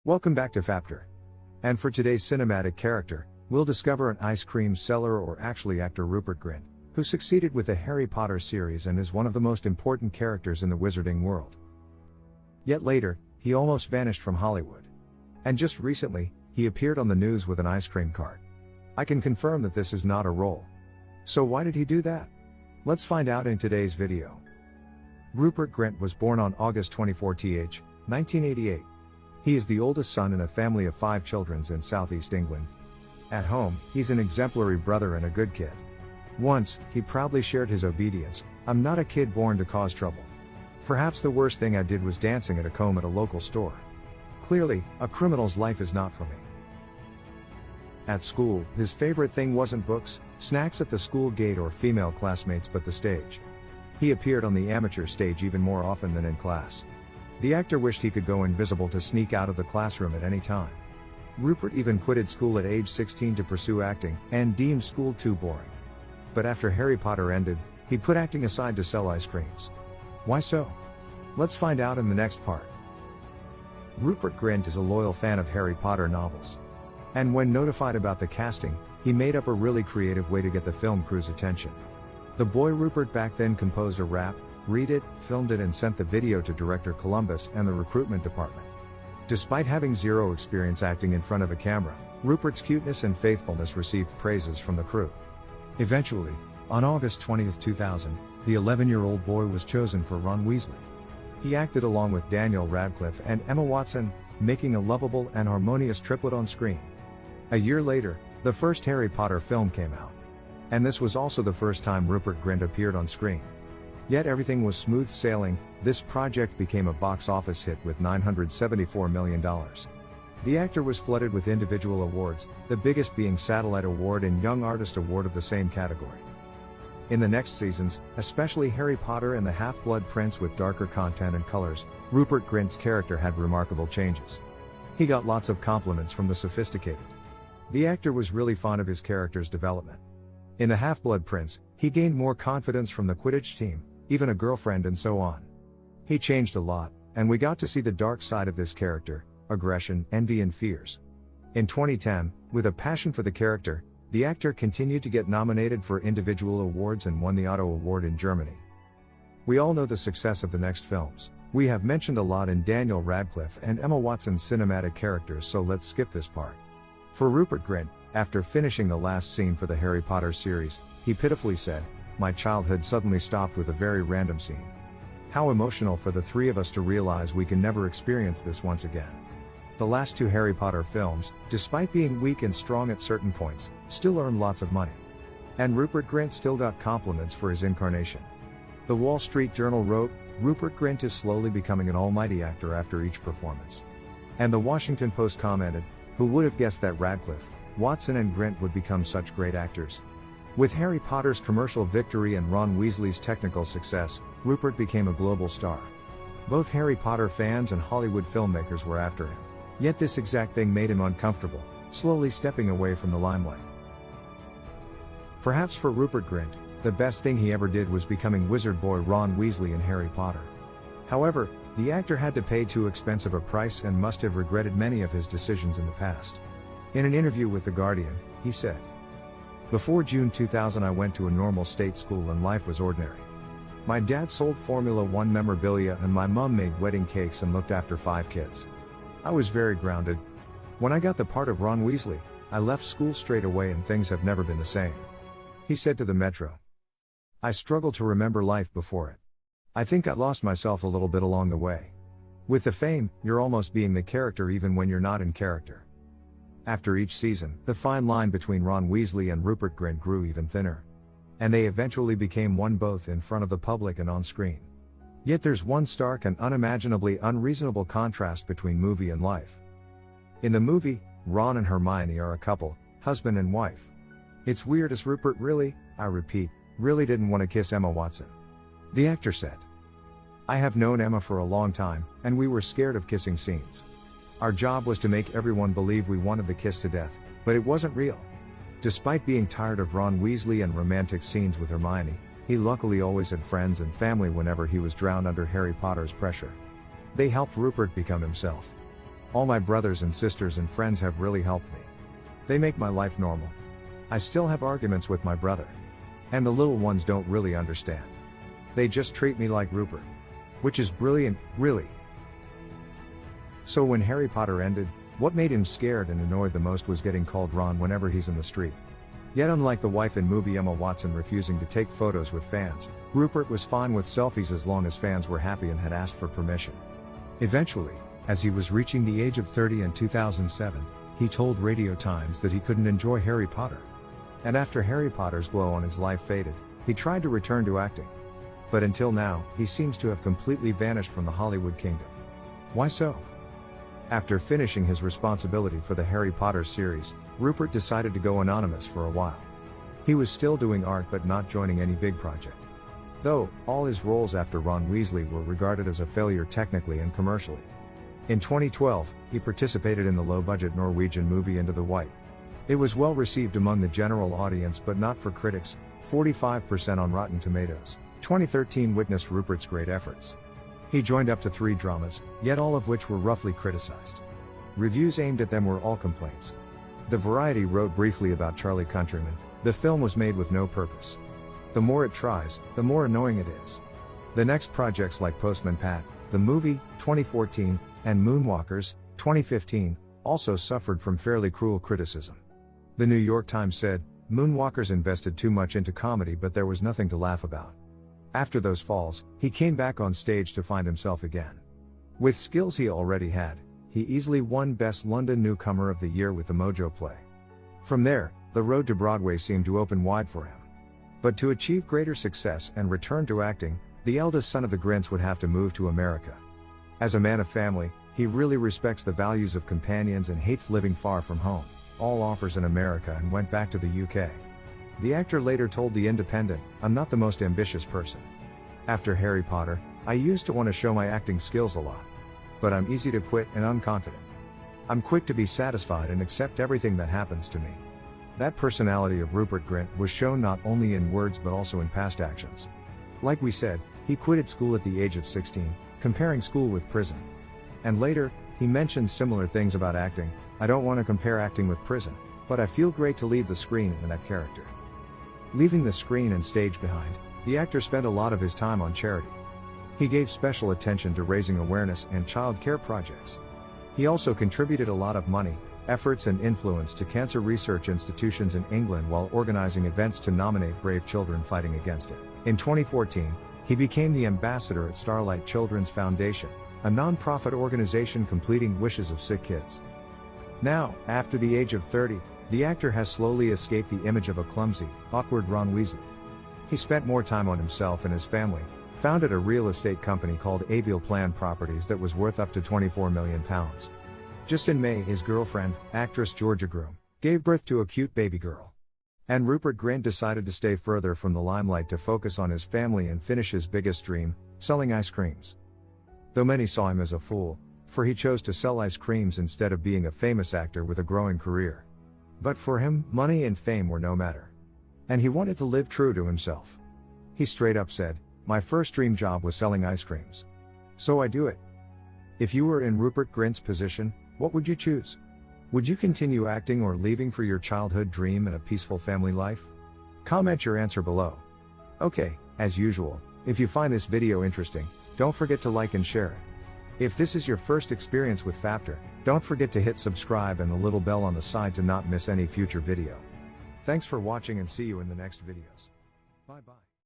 Welcome back to Factor. And for today's cinematic character, we'll discover an ice cream seller or actually actor Rupert Grint, who succeeded with the Harry Potter series and is one of the most important characters in the wizarding world. Yet later, he almost vanished from Hollywood. And just recently, he appeared on the news with an ice cream cart. I can confirm that this is not a role. So why did he do that? Let's find out in today's video. Rupert Grint was born on August 24, 1988. He is the oldest son in a family of 5 children in southeast England. At home, he's an exemplary brother and a good kid. Once, he proudly shared his obedience, "I'm not a kid born to cause trouble. Perhaps the worst thing I did was dancing at a comb at a local store. Clearly, a criminal's life is not for me." At school, his favorite thing wasn't books, snacks at the school gate or female classmates but the stage. He appeared on the amateur stage even more often than in class. The actor wished he could go invisible to sneak out of the classroom at any time. Rupert even quitted school at age 16 to pursue acting, and deemed school too boring. But after Harry Potter ended, he put acting aside to sell ice creams. Why so? Let's find out in the next part. Rupert Grint is a loyal fan of Harry Potter novels. And when notified about the casting, he made up a really creative way to get the film crew's attention. The boy Rupert back then composed a rap, read it, filmed it and sent the video to director Columbus and the recruitment department. Despite having zero experience acting in front of a camera, Rupert's cuteness and faithfulness received praises from the crew. Eventually, on August 20, 2000, the 11-year-old boy was chosen for Ron Weasley. He acted along with Daniel Radcliffe and Emma Watson, making a lovable and harmonious triplet on screen. A year later, the first Harry Potter film came out. And this was also the first time Rupert Grint appeared on screen. Yet everything was smooth sailing. This project became a box office hit with $974 million. The actor was flooded with individual awards, the biggest being Satellite Award and Young Artist Award of the same category. In the next seasons, especially Harry Potter and the Half-Blood Prince with darker content and colors, Rupert Grint's character had remarkable changes. He got lots of compliments from the sophisticated. The actor was really fond of his character's development. In the Half-Blood Prince, he gained more confidence from the Quidditch team, even a girlfriend and so on. He changed a lot, and we got to see the dark side of this character, aggression, envy and fears. In 2010, with a passion for the character, the actor continued to get nominated for individual awards and won the Otto Award in Germany. We all know the success of the next films. We have mentioned a lot in Daniel Radcliffe and Emma Watson's cinematic characters, so let's skip this part. For Rupert Grint, after finishing the last scene for the Harry Potter series, he pitifully said, "My childhood suddenly stopped with a very random scene. How emotional for the 3 of us to realize we can never experience this once again." The last 2 Harry Potter films, despite being weak and strong at certain points, still earned lots of money. And Rupert Grint still got compliments for his incarnation. The Wall Street Journal wrote, "Rupert Grint is slowly becoming an almighty actor after each performance." And the Washington Post commented, "Who would have guessed that Radcliffe, Watson and Grint would become such great actors?" With Harry Potter's commercial victory and Ron Weasley's technical success, Rupert became a global star. Both Harry Potter fans and Hollywood filmmakers were after him. Yet this exact thing made him uncomfortable, slowly stepping away from the limelight. Perhaps for Rupert Grint, the best thing he ever did was becoming Wizard Boy Ron Weasley in Harry Potter. However, the actor had to pay too expensive a price and must have regretted many of his decisions in the past. In an interview with The Guardian, he said, "Before June 2000 I went to a normal state school and life was ordinary. My dad sold Formula One memorabilia and my mom made wedding cakes and looked after 5 kids. I was very grounded. When I got the part of Ron Weasley, I left school straight away and things have never been the same." He said to the Metro, "I struggle to remember life before it. I think I lost myself a little bit along the way. With the fame, you're almost being the character even when you're not in character." After each season, the fine line between Ron Weasley and Rupert Grint grew even thinner. And they eventually became one both in front of the public and on screen. Yet there's one stark and unimaginably unreasonable contrast between movie and life. In the movie, Ron and Hermione are a couple, husband and wife. It's weird as Rupert really, I repeat, really didn't want to kiss Emma Watson. The actor said, "I have known Emma for a long time, and we were scared of kissing scenes. Our job was to make everyone believe we wanted the kiss to death, but it wasn't real." Despite being tired of Ron Weasley and romantic scenes with Hermione, he luckily always had friends and family whenever he was drowned under Harry Potter's pressure. They helped Rupert become himself. All my brothers and sisters and friends have really helped me. They make my life normal. I still have arguments with my brother. And the little ones don't really understand. They just treat me like Rupert. Which is brilliant, really. So when Harry Potter ended, what made him scared and annoyed the most was getting called Ron whenever he's in the street. Yet unlike the wife in movie Emma Watson refusing to take photos with fans, Rupert was fine with selfies as long as fans were happy and had asked for permission. Eventually, as he was reaching the age of 30 in 2007, he told Radio Times that he couldn't enjoy Harry Potter. And after Harry Potter's glow on his life faded, he tried to return to acting. But until now, he seems to have completely vanished from the Hollywood kingdom. Why so? After finishing his responsibility for the Harry Potter series, Rupert decided to go anonymous for a while. He was still doing art but not joining any big project. Though, all his roles after Ron Weasley were regarded as a failure technically and commercially. In 2012, he participated in the low-budget Norwegian movie Into the White. It was well received among the general audience but not for critics, 45% on Rotten Tomatoes. 2013 witnessed Rupert's great efforts. He joined up to 3 dramas, yet all of which were roughly criticized. Reviews aimed at them were all complaints. The Variety wrote briefly about Charlie Countryman, the film was made with no purpose. The more it tries, the more annoying it is. The next projects like Postman Pat, the movie, 2014, and Moonwalkers, 2015, also suffered from fairly cruel criticism. The New York Times said, Moonwalkers invested too much into comedy but there was nothing to laugh about. After those falls, he came back on stage to find himself again. With skills he already had, he easily won Best London Newcomer of the Year with the Mojo play. From there, the road to Broadway seemed to open wide for him. But to achieve greater success and return to acting, the eldest son of the Grints would have to move to America. As a man of family, he really respects the values of companions and hates living far from home, all offers in America, and went back to the UK. The actor later told The Independent, "I'm not the most ambitious person. After Harry Potter, I used to want to show my acting skills a lot. But I'm easy to quit and unconfident. I'm quick to be satisfied and accept everything that happens to me." That personality of Rupert Grint was shown not only in words but also in past actions. Like we said, he quitted school at the age of 16, comparing school with prison. And later, he mentioned similar things about acting. "I don't want to compare acting with prison, but I feel great to leave the screen in that character." Leaving the screen and stage behind, the actor spent a lot of his time on charity. He gave special attention to raising awareness and child care projects. He also contributed a lot of money, efforts and influence to cancer research institutions in England while organizing events to nominate brave children fighting against it. In 2014, he became the ambassador at Starlight Children's Foundation, a non-profit organization completing wishes of sick kids. Now, after the age of 30, the actor has slowly escaped the image of a clumsy, awkward Ron Weasley. He spent more time on himself and his family, founded a real estate company called Avial Plan Properties that was worth up to £24 million. Just in May, his girlfriend, actress Georgia Groom, gave birth to a cute baby girl. And Rupert Grint decided to stay further from the limelight to focus on his family and finish his biggest dream, selling ice creams. Though many saw him as a fool, for he chose to sell ice creams instead of being a famous actor with a growing career. But for him, money and fame were no matter. And he wanted to live true to himself. He straight up said, "My first dream job was selling ice creams. So I do it." If you were in Rupert Grint's position, what would you choose? Would you continue acting or leaving for your childhood dream and a peaceful family life? Comment your answer below. Okay, as usual, if you find this video interesting, don't forget to like and share it. If this is your first experience with Faptor, don't forget to hit subscribe and the little bell on the side to not miss any future video. Thanks for watching and see you in the next videos. Bye bye.